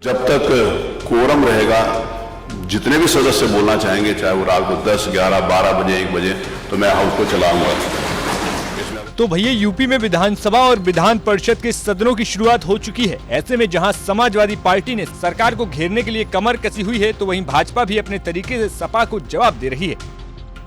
जब तक कोरम रहेगा, जितने भी सदस्य बोलना चाहेंगे, चाहे वो रात को 10, 11, 12 बजे, 1 बजे, तो मैं हाउस को चलाऊंगा। तो भैया यूपी में विधानसभा और विधान परिषद के सदनों की शुरुआत हो चुकी है। ऐसे में जहां समाजवादी पार्टी ने सरकार को घेरने के लिए कमर कसी हुई है, तो वहीं भाजपा भी अपने तरीके से सपा को जवाब दे रही है।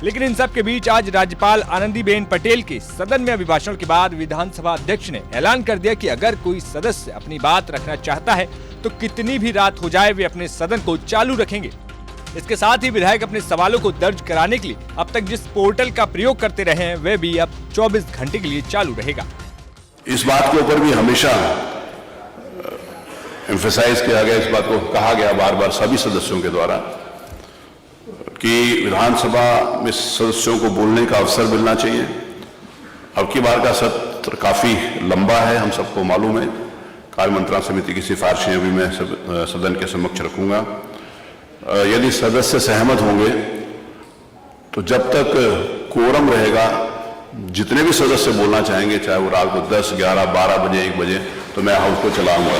लेकिन इन सब के बीच आज राज्यपाल आनंदीबेन पटेल के सदन में अभिभाषण के बाद विधानसभा अध्यक्ष ने ऐलान कर दिया कि अगर कोई सदस्य अपनी बात रखना चाहता है तो कितनी भी रात हो जाए वे अपने सदन को चालू रखेंगे। इसके साथ ही विधायक अपने सवालों को दर्ज कराने के लिए अब तक जिस पोर्टल का प्रयोग करते रहे हैं वह भी अब 24 घंटे के लिए चालू रहेगा। इस बात के ऊपर भी हमेशा एम्फेसाइज किया गया, इस बात को कहा गया बार बार सभी सदस्यों के द्वारा कि विधानसभा में सदस्यों को बोलने का अवसर मिलना चाहिए। अब की बार का सत्र काफी लंबा है, हम सबको मालूम है। कार्य मंत्रणा समिति की सिफारिशें अभी मैं सदन के समक्ष रखूंगा। यदि सदस्य सहमत होंगे तो जब तक कोरम रहेगा, जितने भी सदस्य बोलना चाहेंगे, चाहे वो रात को 10, 11, 12 बजे, 1 बजे, तो मैं हाउस को चलाऊंगा।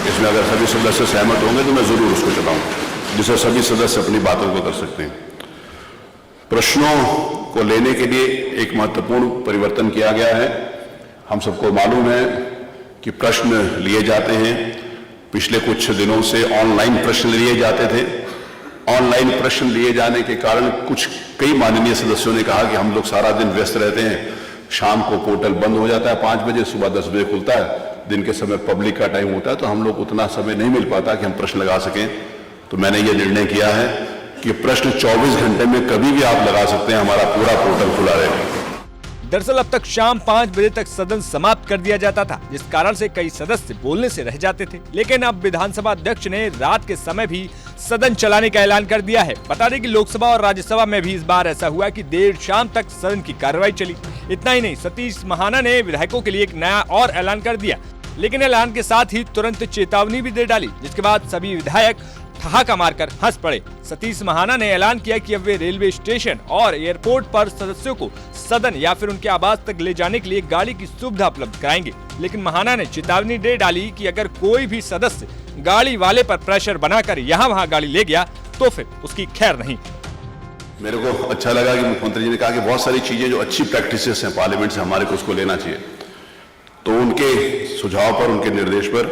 इसमें अगर सभी सदस्य सहमत होंगे तो मैं जरूर उसको चलाऊंगा, जिससे सभी सदस्य अपनी बातों को कर सकते हैं। प्रश्नों को लेने के लिए एक महत्वपूर्ण परिवर्तन किया गया है। हम सबको मालूम है कि प्रश्न लिए जाते हैं। पिछले कुछ दिनों से ऑनलाइन प्रश्न लिए जाते थे। ऑनलाइन प्रश्न लिए जाने के कारण कई माननीय सदस्यों ने कहा कि हम लोग सारा दिन व्यस्त रहते हैं, शाम को पोर्टल बंद हो जाता है 5 बजे, सुबह 10 बजे खुलता है, दिन के समय पब्लिक का टाइम होता है, तो हम लोग उतना समय नहीं मिल पाता कि हम प्रश्न लगा सकें। तो मैंने ये निर्णय किया है कि प्रश्न 24 घंटे में कभी भी आप लगा सकते हैं, हमारा पूरा पोर्टल खुला रहेगा। दरअसल अब तक शाम 5 बजे तक सदन समाप्त कर दिया जाता था, जिस कारण से कई सदस्य बोलने से रह जाते थे। लेकिन अब विधानसभा अध्यक्ष ने रात के समय भी सदन चलाने का ऐलान कर दिया है। बता दें कि लोकसभा और राज्यसभा में भी इस बार ऐसा हुआ कि देर शाम तक सदन की कार्रवाई चली। इतना ही नहीं, सतीश महाना ने विधायकों के लिए एक नया और ऐलान कर दिया, लेकिन ऐलान के साथ ही तुरंत चेतावनी भी दे डाली, जिसके बाद सभी विधायक ठहाका मारकर हंस पड़े। सतीश महाना ने ऐलान किया कि अब वे रेलवे स्टेशन और एयरपोर्ट पर सदस्यों को सदन या फिर उनके आवास तक ले जाने के लिए गाड़ी की सुविधा उपलब्ध कराएंगे। लेकिन महाना ने चेतावनी दे डाली कि अगर कोई भी सदस्य गाड़ी वाले पर प्रेशर बनाकर यहाँ वहाँ गाड़ी ले गया तो फिर उसकी खैर नहीं। मेरे को अच्छा लगा कि मुख्यमंत्री जी ने कहा कि बहुत सारी चीजें जो अच्छी प्रैक्टिसेस हैं पार्लियामेंट से, हमारे को उसको लेना चाहिए। तो उनके सुझाव पर, उनके निर्देश पर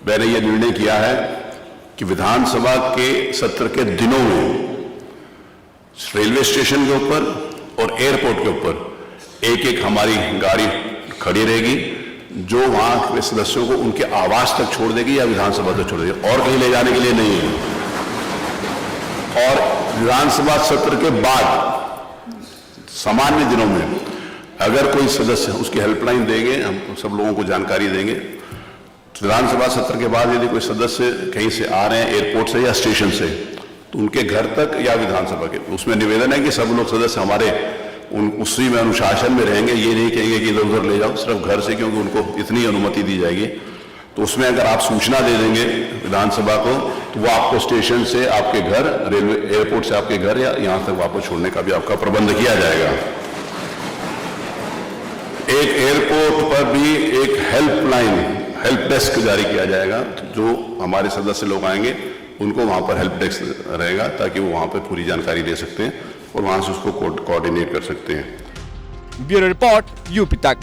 मैंने ये निर्णय किया है कि विधानसभा के सत्र के दिनों में रेलवे स्टेशन के ऊपर और एयरपोर्ट के ऊपर एक हमारी गाड़ी खड़ी रहेगी, जो वहां के सदस्यों को उनके आवास तक छोड़ देगी या विधानसभा तक छोड़ देगी, और कहीं ले जाने के लिए नहीं है। और विधानसभा सत्र के बाद सामान्य दिनों में अगर कोई सदस्य, उसकी हेल्पलाइन देंगे, हम सब लोगों को जानकारी देंगे। विधानसभा सत्र के बाद यदि कोई सदस्य कहीं से आ रहे हैं, एयरपोर्ट से या स्टेशन से, तो उनके घर तक या विधानसभा के, उसमें निवेदन है कि सब लोग सदस्य हमारे उसी में अनुशासन में रहेंगे। ये नहीं कहेंगे कि इधर उधर ले जाओ, सिर्फ घर से, क्योंकि उनको इतनी अनुमति दी जाएगी। तो उसमें अगर आप सूचना दे देंगे विधानसभा को, तो वो आपको स्टेशन से आपके घर, रेलवे एयरपोर्ट से आपके घर या यहाँ तक वापस छोड़ने का भी आपका प्रबंध किया जाएगा। एक एयरपोर्ट पर भी एक हेल्प डेस्क जारी किया जाएगा, जो हमारे सदस्य लोग आएंगे उनको वहां पर हेल्प डेस्क रहेगा, ताकि वो वहां पर पूरी जानकारी दे सकते हैं और वहां से उसको कोऑर्डिनेट कर सकते हैं। ब्यूरो रिपोर्ट, यूपी तक।